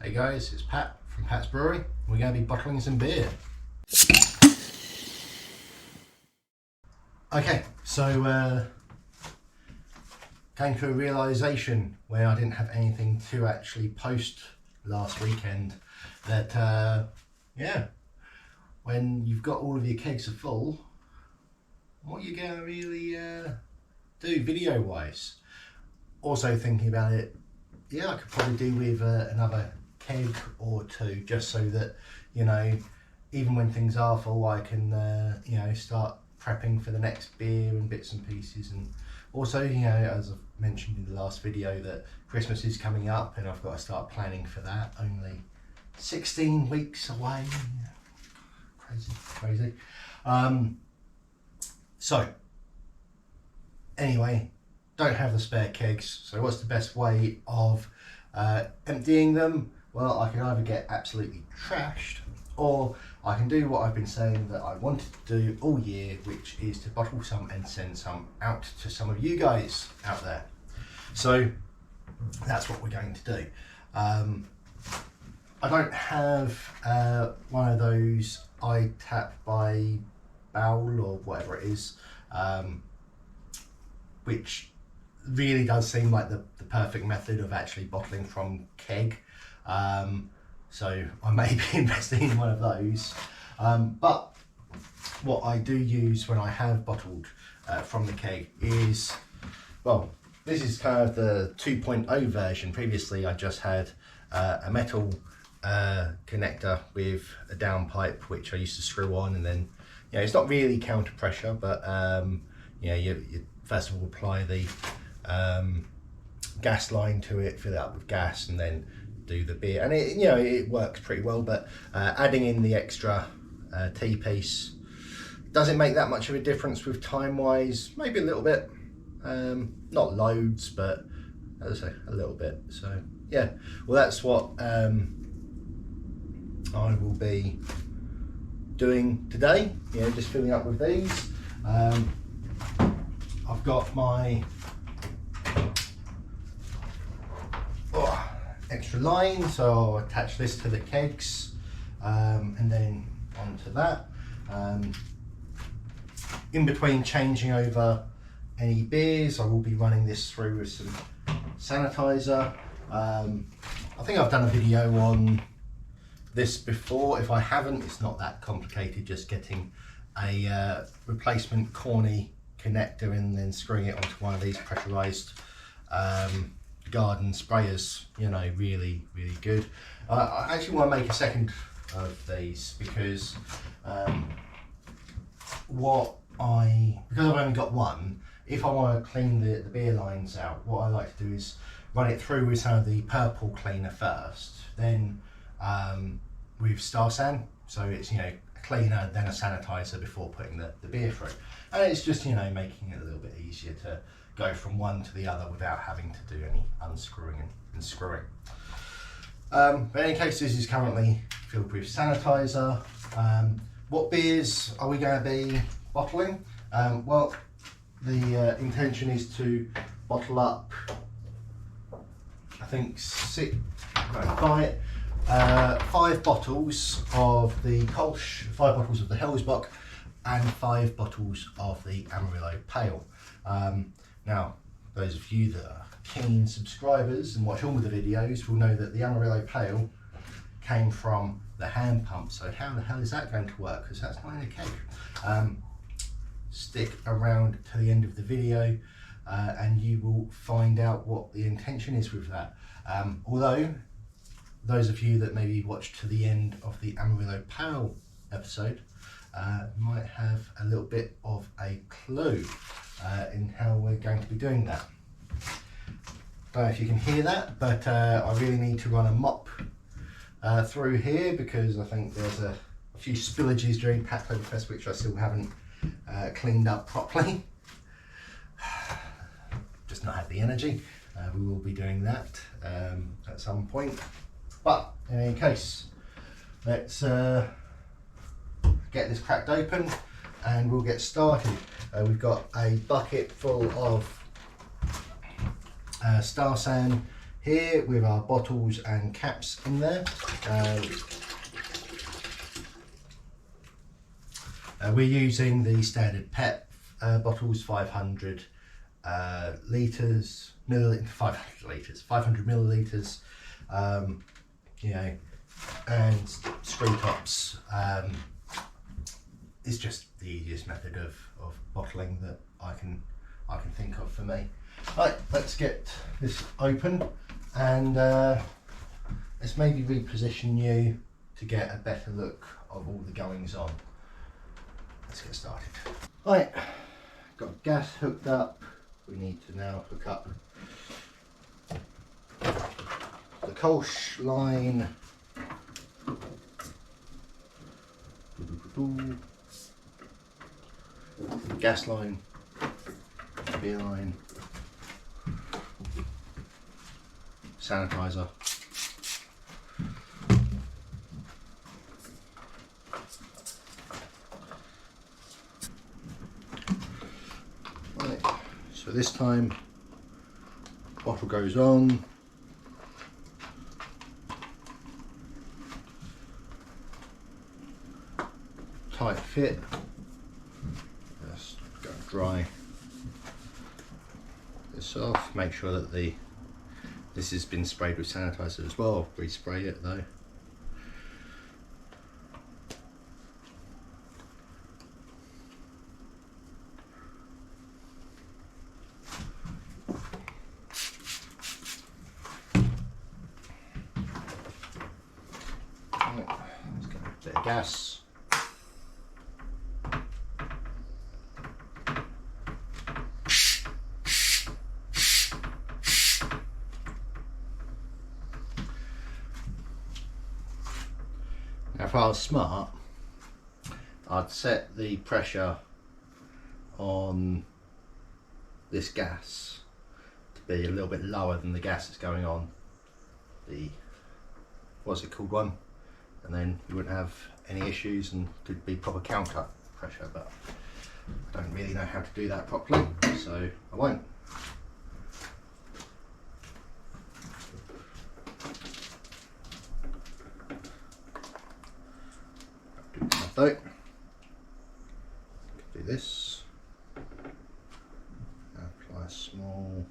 Hey guys, it's Pat from Pat's Brewery. We're going to be bottling some beer. Okay, so came to a realisation where I didn't have anything to actually post last weekend that yeah, when you've got all of your kegs are full, what are you going to really do video wise? Also thinking about it, yeah, I could probably do with another keg or two, just so that, you know, even when things are full, I can you know, start prepping for the next beer and bits and pieces. And also, you know, as I've mentioned in the last video, that Christmas is coming up and I've got to start planning for that. Only 16 weeks away. Crazy. So anyway, don't have the spare kegs, so what's the best way of emptying them? Well, I can either get absolutely trashed, or I can do what I've been saying that I wanted to do all year, which is to bottle some and send some out to some of you guys out there. So that's what we're going to do. I don't have one of those iTap by Bowl or whatever it is, which really does seem like the perfect method of actually bottling from keg. So I may be investing in one of those. But what I do use when I have bottled from the keg is, well, this is kind of the 2.0 version. Previously I just had a metal connector with a downpipe, which I used to screw on, and then, you know, it's not really counter pressure, but you know, you first of all apply the gas line to it, fill it up with gas, and then do the beer, and it, you know, it works pretty well. But adding in the extra T-piece doesn't make that much of a difference with time wise. Maybe a little bit, not loads, but as I say, a little bit. So yeah, well, that's what I will be doing today. You know, just filling up with these. I've got my extra line, so I'll attach this to the kegs, and then onto that. In between changing over any beers, I will be running this through with some sanitizer. I think I've done a video on this before. If I haven't, it's not that complicated, just getting a replacement corny connector and then screwing it onto one of these pressurized garden sprayers. You know, really good. I actually want to make a second of these because because I've only got one, if I want to clean the beer lines out, what I like to do is run it through with some of the purple cleaner first, then with Star San, so it's, you know, a cleaner then a sanitizer before putting the beer through, and it's just, you know, making it a little bit easier to go from one to the other without having to do any unscrewing and screwing. But in any case, this is currently filled with sanitizer. What beers are we going to be bottling? Well, the intention is to bottle up, I think 5 bottles of the Kolsch, 5 bottles of the Hellsbock, and 5 bottles of the Amarillo Pale. Now, those of you that are keen subscribers and watch all of the videos will know that the Amarillo Pale came from the hand pump. So how the hell is that going to work? Because that's not in a keg. Stick around to the end of the video and you will find out what the intention is with that. Although those of you that maybe watched to the end of the Amarillo Pale episode might have a little bit of a clue in how we're going to be doing that. Don't know if you can hear that, but I really need to run a mop through here because I think there's a few spillages during Packtoberfest which I still haven't cleaned up properly. Just not had the energy. We will be doing that at some point. But in any case, let's get this cracked open and we'll get started. We've got a bucket full of Star San here with our bottles and caps in there. We're using the standard PET bottles, 500 litres, 500 millilitres, you know, and screw tops. It's just the easiest method of bottling that I can think of for me. Right, let's get this open and let's maybe reposition you to get a better look of all the goings on. Let's get started. Right, got gas hooked up. We need to now hook up the Kolsch line. Gas line, beer line, sanitizer. Right, so this time bottle goes on. Tight fit. Just go dry this off. Make sure that this has been sprayed with sanitizer as well. I'll respray it though. Right, let's get a bit of gas. Now, if I was smart, I'd set the pressure on this gas to be a little bit lower than the gas that's going on the, what's it called, one, and then you wouldn't have any issues and could be proper counter pressure, but I don't really know how to do that properly, so I won't. Though, do this, apply a small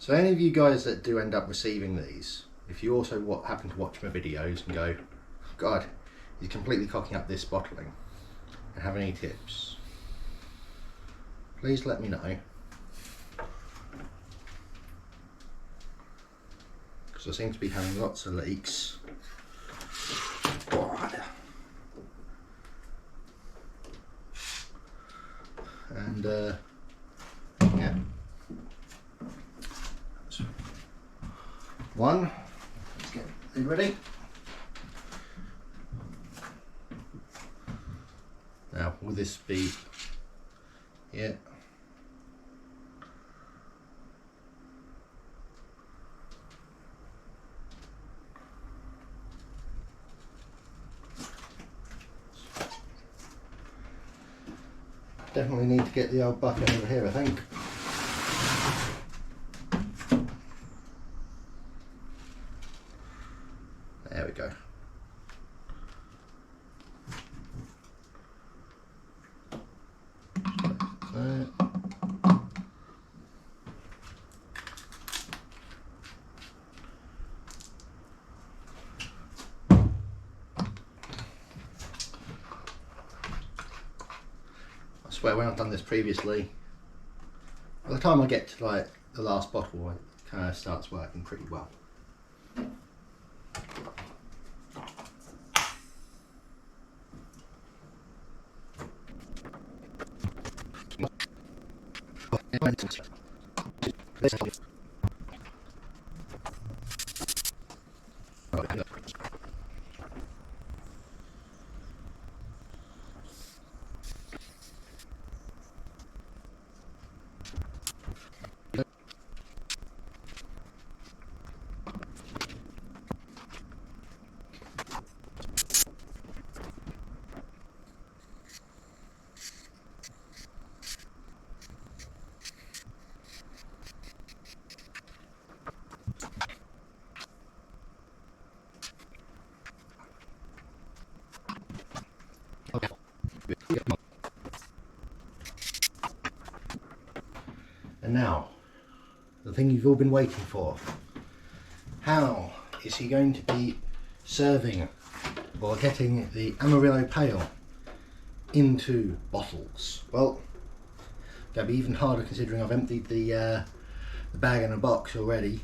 So any of you guys that do end up receiving these, if you also happen to watch my videos and go, God, he's completely cocking up this bottling, and have any tips, please let me know. Because I seem to be having lots of leaks. And yeah. One, let's get it ready. Now, will this be, yeah. Definitely need to get the old bucket over here, I think. There we go. I swear when I've done this previously, by the time I get to like the last bottle, it kind of starts working pretty well. And now, the thing you've all been waiting for. How is he going to be serving or getting the Amarillo Pale into bottles? Well, going to be even harder considering I've emptied the bag and a box already.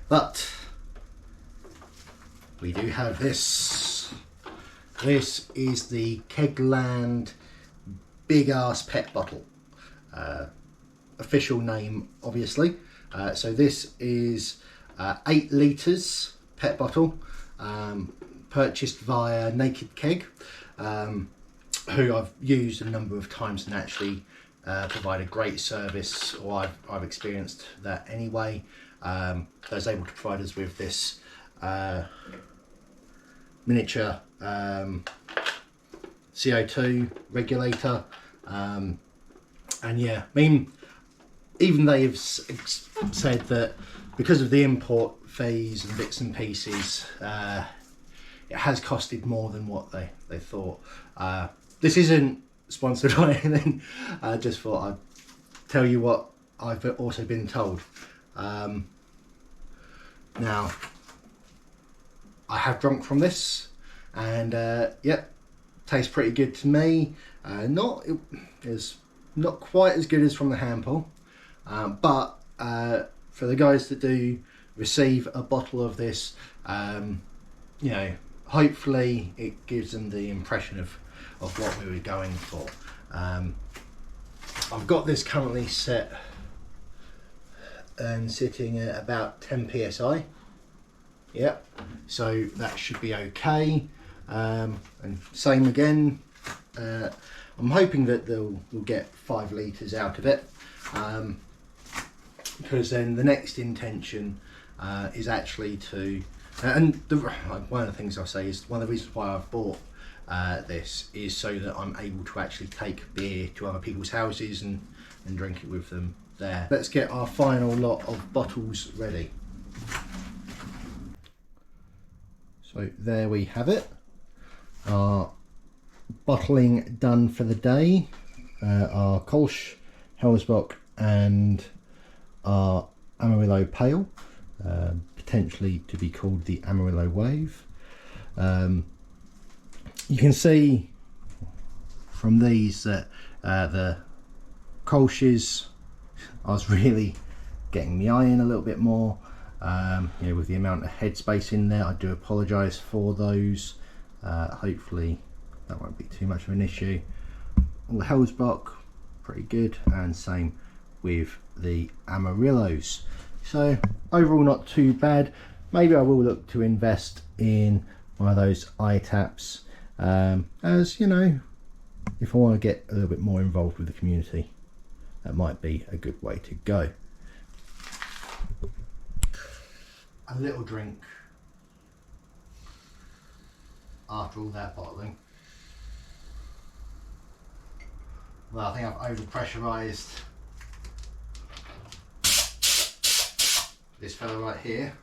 But we do have this. This is the Kegland Big Ass Pet Bottle. Official name, obviously. So this is 8 litres pet bottle, purchased via Naked Keg, who I've used a number of times and actually provide a great service, or I've experienced that anyway. I was able to provide us with this miniature CO2 regulator, and yeah, I mean, even they've said that because of the import fees and bits and pieces, it has costed more than what they thought. This isn't sponsored or anything. I just thought I'd tell you what I've also been told. Now, I have drunk from this, and yep, tastes pretty good to me. It's not quite as good as from the hand pull, but for the guys that do receive a bottle of this, you know, hopefully it gives them the impression of what we were going for. I've got this currently set and sitting at about 10 psi. Yep, so that should be okay. And same again, I'm hoping that we'll get 5 litres out of it, because then the next intention is actually to, and one of the things I'll say is one of the reasons why I've bought this is so that I'm able to actually take beer to other people's houses and drink it with them there. Let's get our final lot of bottles ready. So there we have it, our bottling done for the day, our Kolsch, Hellesbock and our Amarillo Pale, potentially to be called the Amarillo Wave. You can see from these that the Kolsch's, I was really getting the eye in a little bit more. You know, with the amount of headspace in there, I do apologise for those. Hopefully that won't be too much of an issue. All the Hellesbock, pretty good, and same with the Amarillos. So overall not too bad. Maybe I will look to invest in one of those iTaps, as you know, if I want to get a little bit more involved with the community, that might be a good way to go. A little drink after all that bottling. Well, I think I've over pressurized this fella right here.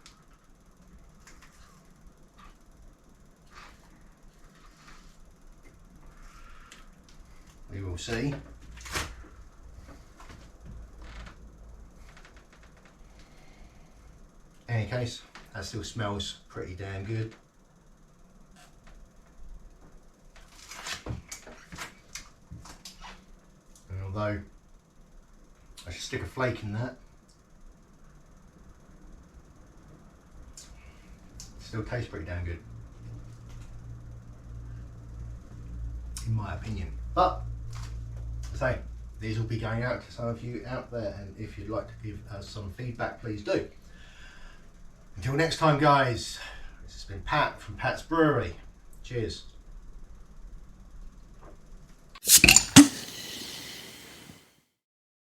We will see. In any case, that still smells pretty damn good. And although I should stick a flake in that, it still tastes pretty damn good, in my opinion. But I say, these will be going out to some of you out there, and if you'd like to give us some feedback, please do. Until next time, guys, this has been Pat from Pat's Brewery. Cheers.